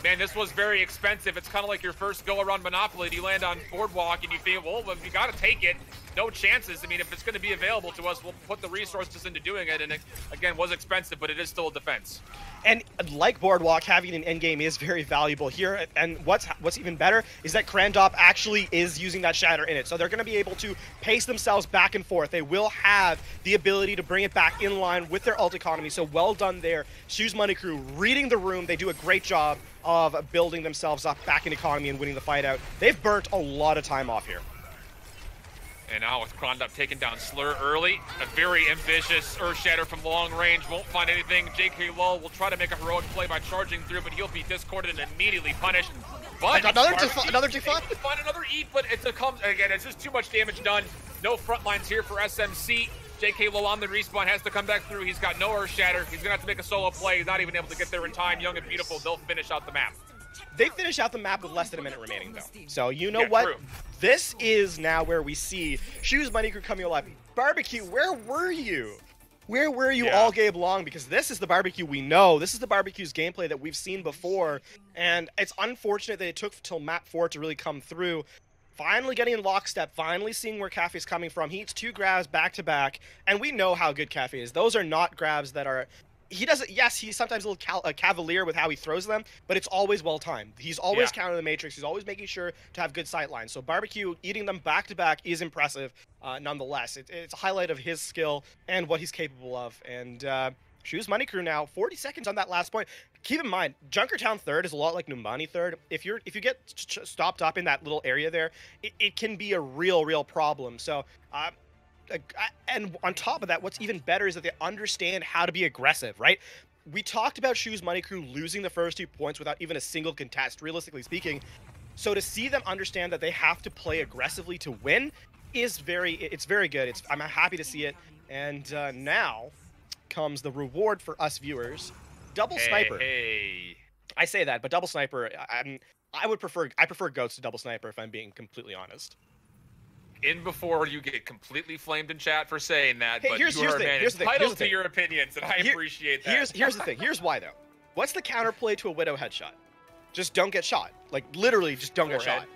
Man, this was very expensive. It's kind of like your first go-around Monopoly. You land on Boardwalk and you feel, well, you got to take it. No chances. I mean, if it's going to be available to us, we'll put the resources into doing it. And it, again, was expensive, but it is still a defense. And like Boardwalk, having an endgame is very valuable here. And what's even better is that Krandop actually is using that Shatter in it. So they're going to be able to pace themselves back and forth. They will have the ability to bring it back in line with their ult economy. So well done there. Shoes Money Crew reading the room. They do a great job of building themselves up back in economy and winning the fight out. They've burnt a lot of time off here. And now with Krandop taking down Slur early, a very ambitious Earth Shatter from long range, won't find anything. JK Lull will try to make a heroic play by charging through, but he'll be discorded and immediately punished. But another defund, find another eat, but it's again, it's just too much damage done. No front lines here for SMC. JK Lull on the respawn has to come back through. He's got no Earth Shatter. He's gonna have to make a solo play. He's not even able to get there in time. Young and Beautiful, they'll finish out the map. They finish out the map with less than a minute remaining, though. So you know what? True. This is now where we see Shoes Money Crew coming alive. Barbecue, where were you? Where were you all game long? Because this is the Barbecue we know. This is the Barbecue's gameplay that we've seen before. And it's unfortunate that it took till map 4 to really come through. Finally getting in lockstep, finally seeing where Cafe's coming from. He eats 2 grabs back-to-back, and we know how good Cafe is. Those are not grabs that are... He doesn't. Yes, he's sometimes a little cavalier with how he throws them, but it's always well timed. He's always countering the matrix. He's always making sure to have good sight lines. So Barbecue eating them back to back is impressive, nonetheless. It's a highlight of his skill and what he's capable of. And Shoes Money Crew now 40 seconds on that last point. Keep in mind, Junkertown third is a lot like Numbani third. If you get stopped up in that little area there, it can be a real problem. So. And on top of that, what's even better is that they understand how to be aggressive, right? We talked about Shoes Money Crew losing the first 2 points without even a single contest, realistically speaking. So to see them understand that they have to play aggressively to win is very good. I'm happy to see it. And now comes the reward for us viewers. Double Sniper. Hey. I say that, but Double Sniper, I prefer Goats to Double Sniper if I'm being completely honest. In before you get completely flamed in chat for saying that, hey, but you are entitled to your opinions, and I appreciate that. Here's the thing. Here's why, though. What's the counterplay to a Widow headshot? Just don't get shot. Like, literally, just don't get shot.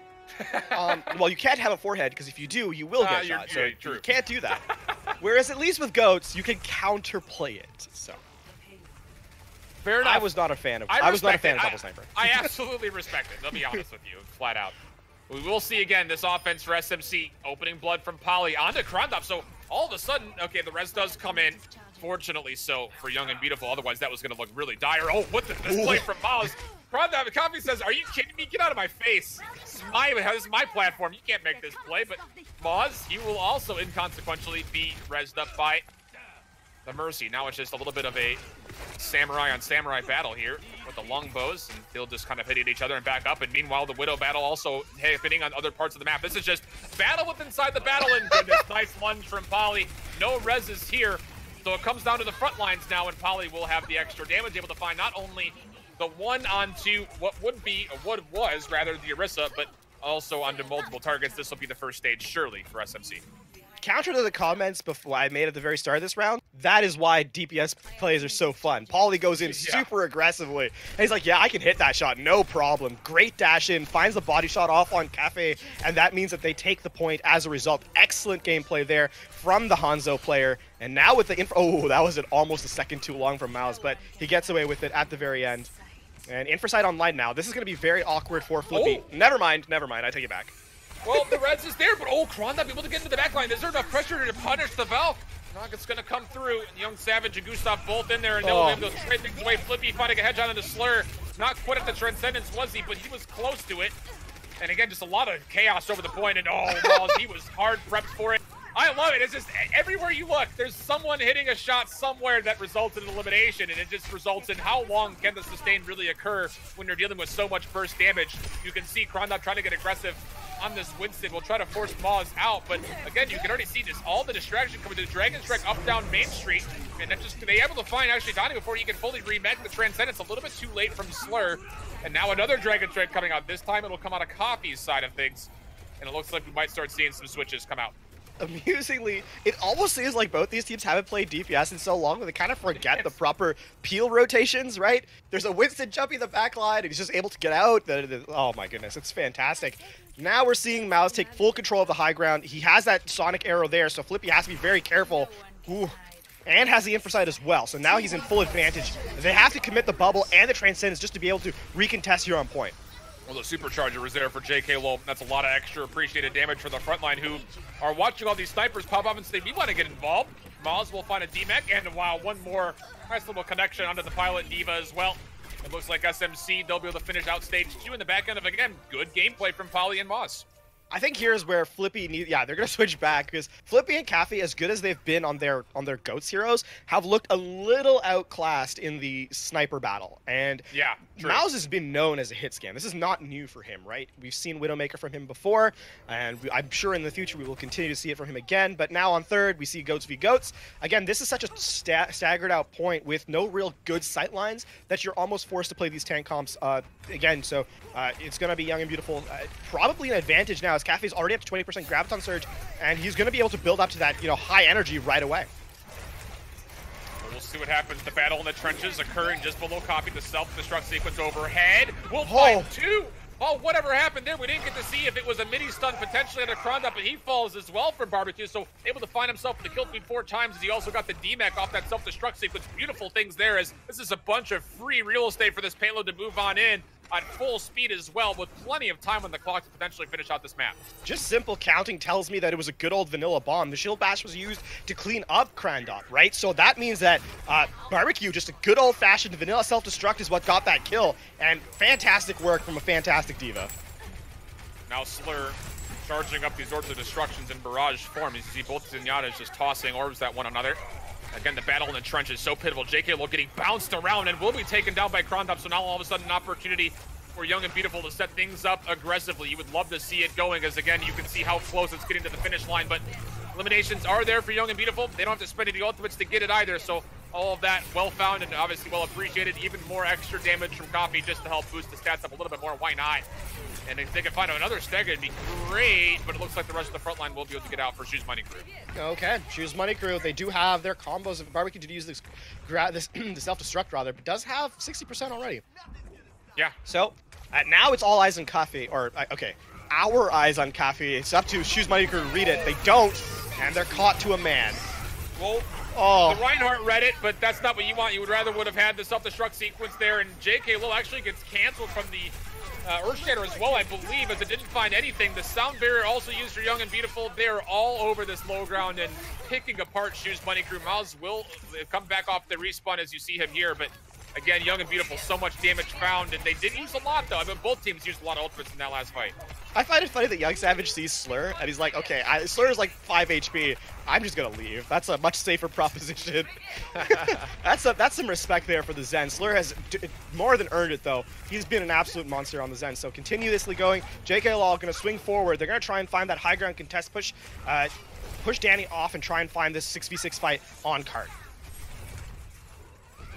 Well, you can't have a forehead, because if you do, you will get shot. So you can't do that. Whereas, at least with Goats, you can counterplay it. So. Fair enough. I was not a fan of Double Sniper. I absolutely respect it. I'll be honest with you, flat out. We will see again this offense for SMC. Opening blood from Poly onto Krandop. So all of a sudden, okay, the res does come in. Fortunately so for Young and Beautiful. Otherwise, that was going to look really dire. Oh, what the play from Miles. Krandop, Coffee says, are you kidding me? Get out of my face. This is my platform. You can't make this play. But Moz, he will also inconsequentially be rezzed up by the Mercy. Now it's just a little bit of a samurai on samurai battle here with the longbows, and they'll just kind of hit at each other and back up. And meanwhile, the Widow battle also hitting on other parts of the map. This is just battle with inside the battle, and goodness, nice lunge from Poly. No reses here, so it comes down to the front lines now, and Poly will have the extra damage, able to find not only the 1 onto what was rather the Orisa, but also onto multiple targets. This will be the first stage, surely, for SMC. Counter to the comments before I made at the very start of this round, that is why DPS plays are so fun. Paulie goes in super aggressively. And he's like, yeah, I can hit that shot, no problem. Great dash in, finds the body shot off on Cafe, and that means that they take the point as a result. Excellent gameplay there from the Hanzo player. And now with the oh, that was almost a second too long from Mouse, but he gets away with it at the very end. And Infrasight online now. This is going to be very awkward for Flippy. Oh. Never mind, I take it back. Well, the res is there, but Krandop able to get into the backline. Is there enough pressure to punish the Valk? Nugget's gonna come through. Young Savage and Gustav both in there, and they'll be able to trade things away. Flippy finding a headshot into Slur. Not quite at the Transcendence, was he? But he was close to it. And again, just a lot of chaos over the point, and Miles, he was hard prepped for it. I love it. It's just everywhere you look, there's someone hitting a shot somewhere that results in elimination, and it just results in how long can the sustain really occur when you're dealing with so much burst damage. You can see Krandop trying to get aggressive on this Winston. Will try to force Moz out, but again, you can already see just all the distraction coming to the Dragon Strike up down Main Street, and that's just they able to find actually Donnie before he can fully remake the Transcendence. A little bit too late from Slur, and now another Dragon Strike coming out. This time it'll come out of Coffee's side of things, and it looks like we might start seeing some switches come out. Amusingly, it almost seems like both these teams haven't played DPS in so long that they kind of forget the proper peel rotations, right? There's a Winston jumping the back line, and he's just able to get out. Oh my goodness, it's fantastic. Now we're seeing Mouse take full control of the high ground. He has that Sonic arrow there, so Flippy has to be very careful. Ooh. And has the Infrasight as well, so now he's in full advantage. They have to commit the bubble and the Transcendence just to be able to recontest here on point. Well, the Supercharger was there for JK Lowell. That's a lot of extra appreciated damage for the front line, who are watching all these snipers pop up and say, we want to get involved. Maz will find a DMEC, and wow, one more nice little connection onto the pilot D.Va as well. It looks like SMC, they'll be able to finish out stage 2 in the back end of, again, good gameplay from Polly and Maz. I think here's where Flippy they're gonna switch back because Flippy and Cafe, as good as they've been on their GOATS heroes, have looked a little outclassed in the sniper battle. And yeah, Mouse has been known as a hit scan. This is not new for him, right? We've seen Widowmaker from him before, and I'm sure in the future we will continue to see it from him again. But now on third, we see GOATS v GOATS. Again, this is such a staggered out point with no real good sight lines that you're almost forced to play these tank comps again. So it's gonna be Young and Beautiful, probably an advantage now. Cafe's already up to 20% Graviton Surge, and he's going to be able to build up to that, high energy right away. We'll see what happens. The battle in the trenches occurring just below Copy. The self-destruct sequence overhead. We'll find two. Oh, whatever happened there? We didn't get to see if it was a mini-stun potentially on a Cronda, but he falls as well from Barbecue, so able to find himself in the kill feed 4 times as he also got the DMAC off that self-destruct sequence. Beautiful things there, as this is a bunch of free real estate for this payload to move on in at full speed as well, with plenty of time on the clock to potentially finish out this map. Just simple counting tells me that it was a good old vanilla bomb. The shield bash was used to clean up Crandop, right? So that means that Barbecue, just a good old-fashioned vanilla self-destruct is what got that kill, and fantastic work from a fantastic D.Va. Now Slur charging up these orbs of destructions in barrage form. You see both Zenyatas just tossing orbs at one another. Again, the battle in the trench is so pivotal. JK Low getting bounced around and will be taken down by Crondop, so now all of a sudden an opportunity for Young and Beautiful to set things up aggressively. You would love to see it going, as again, you can see how close it's getting to the finish line, but eliminations are there for Young and Beautiful. They don't have to spend any ultimates to get it either, so all of that well found and obviously well appreciated. Even more extra damage from Coffee just to help boost the stats up a little bit more. Why not? And if they can find another stagger, it'd be great, but it looks like the rest of the front line will be able to get out for Shoes Money Crew. Okay, Shoes Money Crew, they do have their combos. If Barbecue did use this the self-destruct rather, but does have 60% already. Yeah. So now it's all eyes on Coffee, or okay, our eyes on Coffee. It's up to Shoes Money Crew to read it. They don't, and they're caught to a man. Well, the Reinhardt read it, but that's not what you want. You would rather would have had the self-destruct sequence there, and JK Lil actually gets canceled from the Earthshatter as well, I believe, as it didn't find anything. The sound barrier also used for Young and Beautiful. They're all over this low ground and picking apart Shoes Money Crew. Miles will come back off the respawn as you see him here, but again, Young and Beautiful, so much damage found, and they did use a lot, though. I mean, both teams used a lot of ultimates in that last fight. I find it funny that Young Savage sees Slur, and he's like, okay, Slur is like 5 HP. I'm just going to leave. That's a much safer proposition. That's some respect there for the Zen. Slur has more than earned it, though. He's been an absolute monster on the Zen. So continuously going. JK Law going to swing forward. They're going to try and find that high ground contest push. Push Danny off and try and find this 6v6 fight on cart.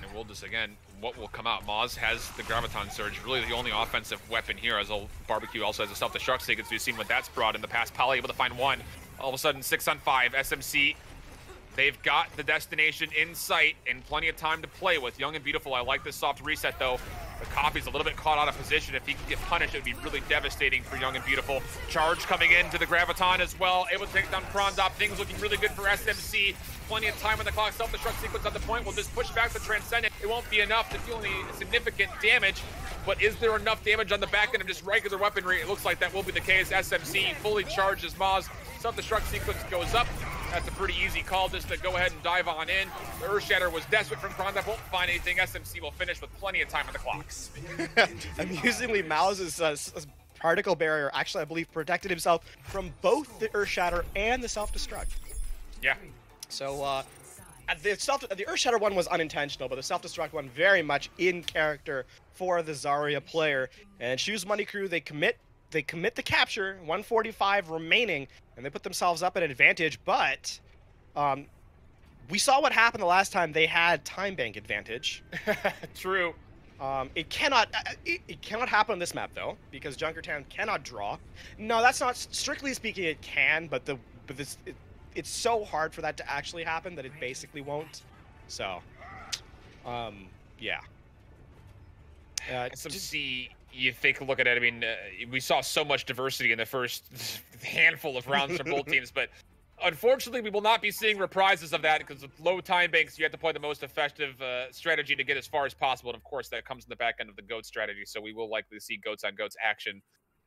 And we'll just, again, what will come out? Maz has the Graviton Surge, really the only offensive weapon here, as Barbecue also has a self-destruct sequence. We've seen what that's brought in the past. Pally able to find one. All of a sudden, 6 on 5. SMC, they've got the destination in sight and plenty of time to play with. Young and Beautiful, I like this soft reset, though. The Copy's a little bit caught out of position. If he can get punished, it would be really devastating for Young and Beautiful. Charge coming into the Graviton as well. Able to take down Crondop. Things looking really good for SMC. Plenty of time on the clock. Self-destruct sequence at the point. We'll just push back the Transcendent. It won't be enough to deal any significant damage. But is there enough damage on the back end of just regular weaponry? It looks like that will be the case. SMC fully charged as Maz. Self-destruct sequence goes up. That's a pretty easy call just to go ahead and dive on in. The Earthshatter was desperate from Crondop. Won't find anything. SMC will finish with plenty of time on the clock. Amusingly, Mau's particle barrier actually, I believe, protected himself from both the Earthshatter and the self-destruct. Yeah. So, the Earthshatter one was unintentional, but the self-destruct one very much in character for the Zarya player. And Shoes Money Crew, they commit the capture, 145 remaining, and they put themselves up at an advantage, but we saw what happened the last time they had time bank advantage. True. It cannot happen on this map, though, because Junkertown cannot draw. No, that's not, strictly speaking, it can, but it's so hard for that to actually happen that it basically won't. So, yeah. SMC, you take a look at it. I mean, we saw so much diversity in the first handful of rounds from both teams, but unfortunately, we will not be seeing reprises of that because with low time banks, you have to play the most effective strategy to get as far as possible. And of course, that comes in the back end of the GOAT strategy. So we will likely see GOATs on GOATs action,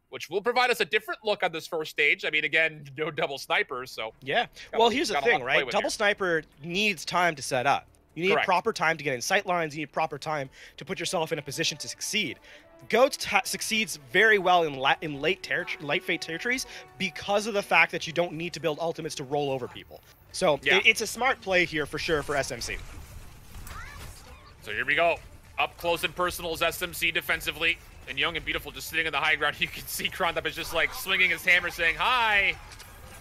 which will provide us a different look on this first stage. I mean, again, no double snipers, so yeah. Well, here's the thing, right? Double sniper needs time to set up. You need proper time to get in sight lines. You need proper time to put yourself in a position to succeed. GOAT succeeds very well in late fate territories because of the fact that you don't need to build ultimates to roll over people. So it's a smart play here for sure for SMC. So here we go. Up close and personal is SMC defensively. And Young and Beautiful just sitting in the high ground. You can see Krondop is just like swinging his hammer saying, hi,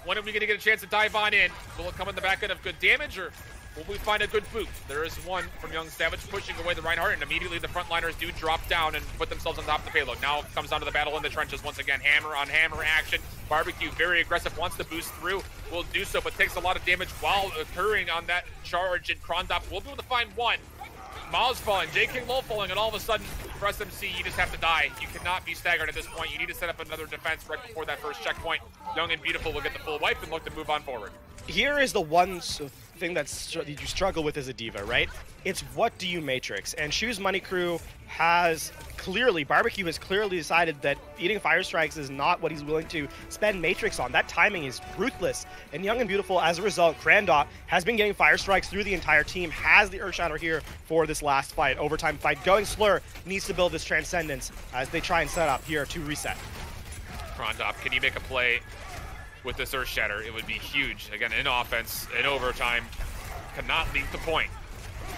when are we going to get a chance to dive on in? Will it come in the back end of good damage or will we find a good boot? There is one from Young Savage pushing away the Reinhardt, and immediately the frontliners do drop down and put themselves on top of the payload. Now it comes down to the battle in the trenches once again. Hammer on hammer action. Barbecue very aggressive, wants to boost through, will do so, but takes a lot of damage while occurring on that charge, and Krondop will be able to find one. Miles falling, JK Lowell falling, and all of a sudden, for SMC, you just have to die. You cannot be staggered at this point. You need to set up another defense right before that first checkpoint. Young and Beautiful will get the full wipe and look to move on forward. Here is the one thing that you struggle with as a diva, right? It's what do you matrix? And Shoes Money Crew has Barbecue has clearly decided that eating fire strikes is not what he's willing to spend matrix on. That timing is ruthless. And Young and Beautiful, as a result, Krondop has been getting fire strikes through the entire team, has the Earthshatter here for this last fight, overtime fight. Going Slur needs to build this transcendence as they try and set up here to reset. Krondop, can you make a play with this Earthshatter? It would be huge. Again, in offense, in overtime, cannot leave the point.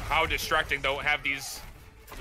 How distracting, though, have these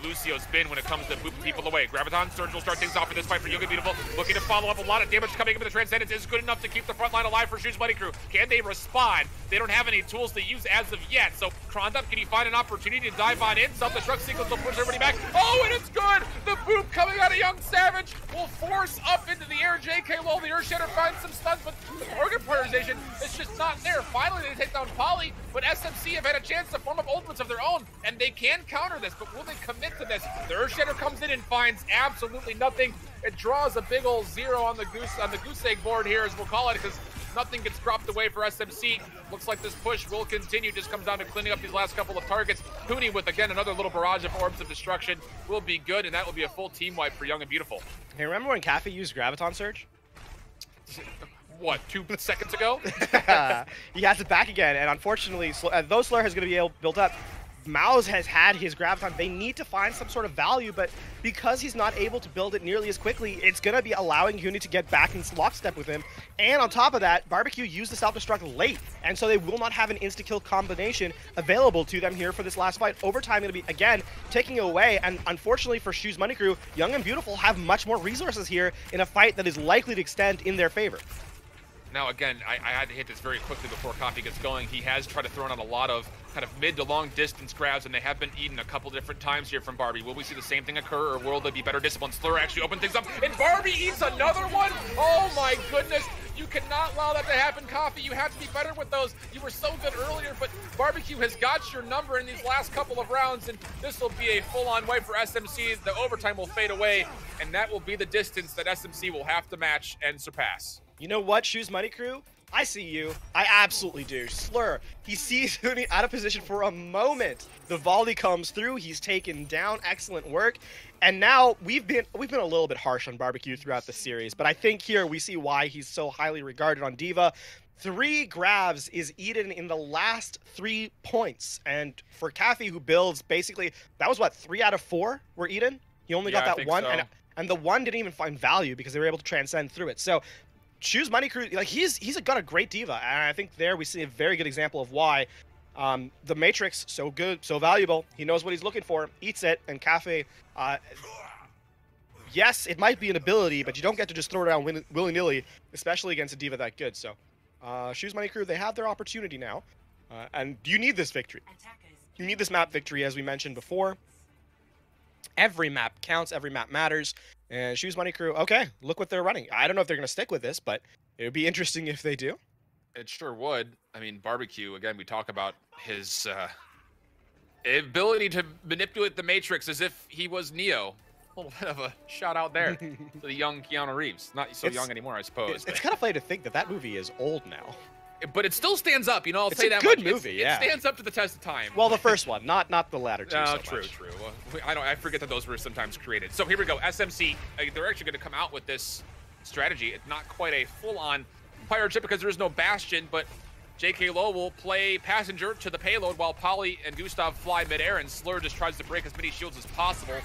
Lucio's been when it comes to booping people away. Graviton Surge will start things off in this fight for Young and Beautiful. Looking to follow up. A lot of damage coming in, but the Transcendence is good enough to keep the front line alive for Shoes Money Crew. Can they respond? They don't have any tools to use as of yet. So, Krondop, can you find an opportunity to dive on in? Self-destruct sequence will push everybody back. Oh, and it's good! The boop coming out of Young Savage will force up into the air. JK Lowell, the Earthshatter finds some stuns, but the target prioritization is just not there. Finally, they take down Polly, but SMC have had a chance to form up ultimates of their own, and they can counter this, but will they commit to this? The Earthshatter comes in and finds absolutely nothing. It draws a big old 0 on the goose egg board here, as we'll call it, because nothing gets dropped away for SMC. Looks like this push will continue. Just comes down to cleaning up these last couple of targets. Cooney with, again, another little barrage of orbs of destruction will be good, and that will be a full team wipe for Young and Beautiful. Hey, remember when Cafe used Graviton Surge? What, 2 seconds ago? He has it back again, and unfortunately, though Slur is going to be built up, Mouse has had his Graviton. They need to find some sort of value, but because he's not able to build it nearly as quickly, it's going to be allowing Uni to get back in lockstep with him. And on top of that, Barbecue used the self-destruct late, and so they will not have an insta-kill combination available to them here for this last fight. Overtime going to be, again, taking away, and unfortunately for Shoes Money Crew, Young and Beautiful have much more resources here in a fight that is likely to extend in their favor. Now, again, I had to hit this very quickly before Coffee gets going. He has tried to throw on a lot of kind of mid to long distance grabs, and they have been eaten a couple different times here from Barbie. Will we see the same thing occur, or will there be better discipline? Slur actually open things up, and Barbie eats another one? Oh my goodness. You cannot allow that to happen, Coffee. You have to be better with those. You were so good earlier, but Barbecue has got your number in these last couple of rounds, and this will be a full-on wipe for SMC. The overtime will fade away, and that will be the distance that SMC will have to match and surpass. You know what, Shoes Money Crew? I see you. I absolutely do. Slur, he sees Uni out of position for a moment. The volley comes through. He's taken down. Excellent work. And now we've been a little bit harsh on Barbecue throughout the series, but I think here we see why he's so highly regarded on Diva. 3 grabs is eaten in the last 3 points. And for Cafe, who builds basically, that was what, 3 out of 4 were eaten? He only got that one, so. and the one didn't even find value because they were able to transcend through it. So Shoes Money Crew, like he's got a great diva, and I think there we see a very good example of why the Matrix, so good, so valuable. He knows what he's looking for, eats it, and Cafe, yes, it might be an ability, but you don't get to just throw it around willy-nilly, especially against a diva that good. So, Shoes Money Crew, they have their opportunity now, and you need this victory. You need this map victory, as we mentioned before. Every map counts, every map matters. And Shoes Money Crew, okay, look what they're running. I don't know if they're going to stick with this, but it would be interesting if they do. It sure would. I mean, Barbecue, again, we talk about his ability to manipulate the Matrix as if he was Neo. A little bit of a shout out there to the young Keanu Reeves. Not so young anymore, I suppose. It's kind of funny to think that that movie is old now. But it still stands up, you know. I'll It's say a that good much. movie, yeah. It stands up to the test of time. Well, the first one, not the latter two. So True, much. true. Well, I forget that those were sometimes created. So here we go. SMC. They're actually going to come out with this strategy. It's not quite a full-on pirate ship because there is no Bastion, but JK Low will play passenger to the payload while Polly and Gustav fly midair, and Slur just tries to break as many shields as possible.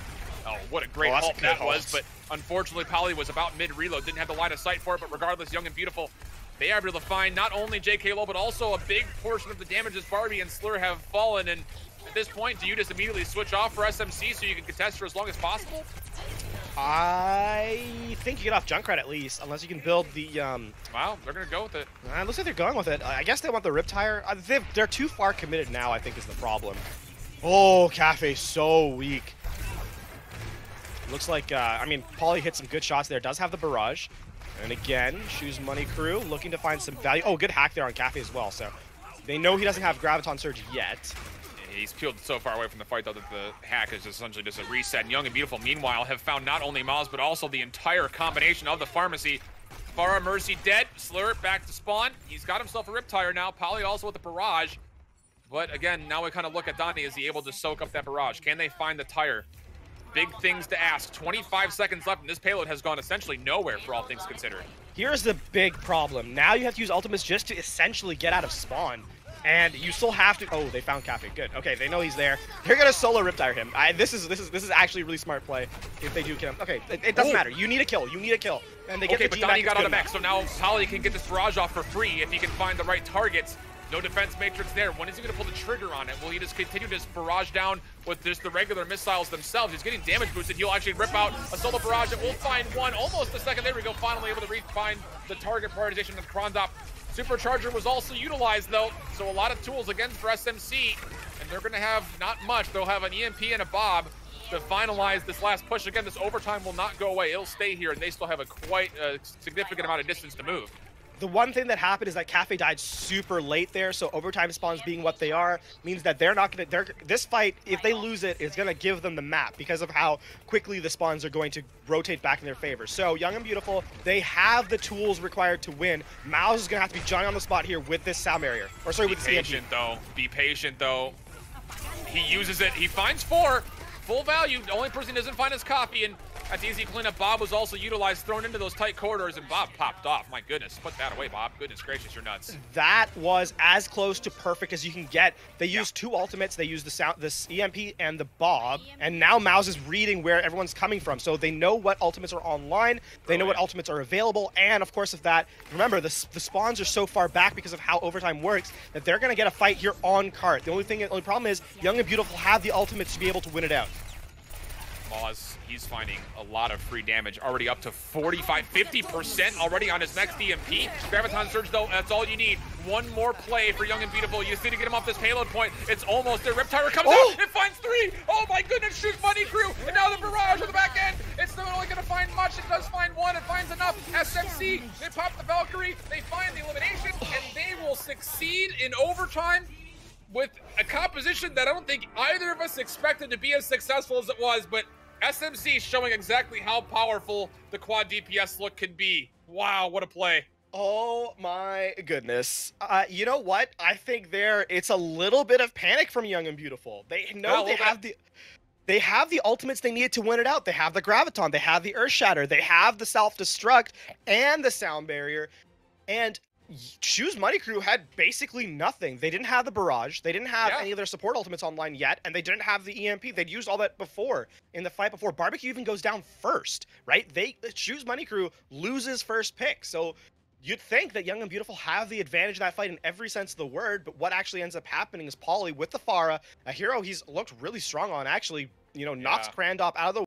Oh, what a great halt that was, but unfortunately Polly was about mid-reload, didn't have the line of sight for it, but regardless, Young and Beautiful, they are able to find not only JK Low, but also a big portion of the damage as Barbie and Slur have fallen, and at this point, do you just immediately switch off for SMC so you can contest for as long as possible? I think you get off Junkrat at least, unless you can build the, Wow, they're going to go with it. looks like they're going with it. I guess they want the Rip Tire. They're too far committed now, I think, is the problem. Oh, Cafe's so weak. Looks like, I mean, Pauly hit some good shots there. Does have the barrage. And again, Shoes Money Crew looking to find some value. Oh, good hack there on Cafe as well. So they know he doesn't have Graviton Surge yet. He's peeled so far away from the fight, though, that the hack is essentially just a reset. And Young and Beautiful, meanwhile, have found not only Miles, but also the entire combination of the pharmacy. Farah Mercy dead. Slur back to spawn. He's got himself a Rip Tire now. Polly also with the barrage. But again, now we kind of look at Donnie. Is he able to soak up that barrage? Can they find the tire? Big things to ask. 25 seconds left, and this payload has gone essentially nowhere for all things considered. Here's the big problem. Now you have to use ultimates just to essentially get out of spawn. And you still have to. Oh, they found Cafe. Good. Okay, they know he's there. They're gonna solo Riptire him. This is actually a really smart play if they do kill him. Okay, it doesn't matter. You need a kill. You need a kill. And they get okay, the but team Donnie back. got out of back, so now Polly can get this barrage off for free if he can find the right targets. No defense matrix there. When is he going to pull the trigger on it? Will he just continue to barrage down with just the regular missiles themselves? He's getting damage boosted. He'll actually rip out a solo barrage and we'll find one almost a second. There we go. Finally able to find the target prioritization of Krondop. Supercharger was also utilized though, so a lot of tools again for SMC, and they're going to have not much. They'll have an EMP and a Bob to finalize this last push. Again, this overtime will not go away. It'll stay here, and they still have a quite significant amount of distance to move. The one thing that happened is that Cafe died super late there, so overtime spawns being what they are means that they're not going to. This fight, if they lose it, is going to give them the map because of how quickly the spawns are going to rotate back in their favor. So Young and Beautiful, they have the tools required to win. Mouse is going to have to be Johnny on the spot here with this sound barrier, or sorry, with the EMP. Be patient though. He uses it. He finds 4. Full value. The only person he doesn't find is Coffee, and that's easy cleanup. Bob was also utilized, thrown into those tight corridors, and Bob popped off. My goodness, put that away, Bob. Goodness gracious, you're nuts. That was as close to perfect as you can get. They used 2 ultimates. They used this EMP and the Bob, and now Mouse is reading where everyone's coming from. So they know what ultimates are online. They know what ultimates are available, and of course, if that, remember, the spawns are so far back because of how overtime works that they're going to get a fight here on cart. The only problem is Young and Beautiful have the ultimates to be able to win it out. Moz, he's finding a lot of free damage, already up to 45, 50% already on his next EMP. Graviton Surge, though, that's all you need. One more play for Young and Beautiful. You just need to get him off this payload point. It's almost there. Riptire comes out. It finds 3. Oh, my goodness. Shoot Money Crew. And now the barrage on the back end. It's not only going to find much. It does find 1. It finds enough. SMC, they pop the Valkyrie. They find the elimination, and they will succeed in overtime with a composition that I don't think either of us expected to be as successful as it was, but SMC showing exactly how powerful the quad DPS look can be. Wow, what a play. Oh my goodness. You know what? I think it's a little bit of panic from Young and Beautiful. They know they have the ultimates they need to win it out. They have the Graviton, they have the Earth Shatter, they have the Self-Destruct and the Sound Barrier. And Shoes Money Crew had basically nothing. They didn't have the barrage. They didn't have any of their support ultimates online yet, and they didn't have the EMP. They'd used all that before in the fight before. Barbecue even goes down first, right? Shoes Money Crew loses first pick. So you'd think that Young and Beautiful have the advantage of that fight in every sense of the word, but what actually ends up happening is Pauly with the Pharah, a hero he's looked really strong on, actually, knocks Krandop out of the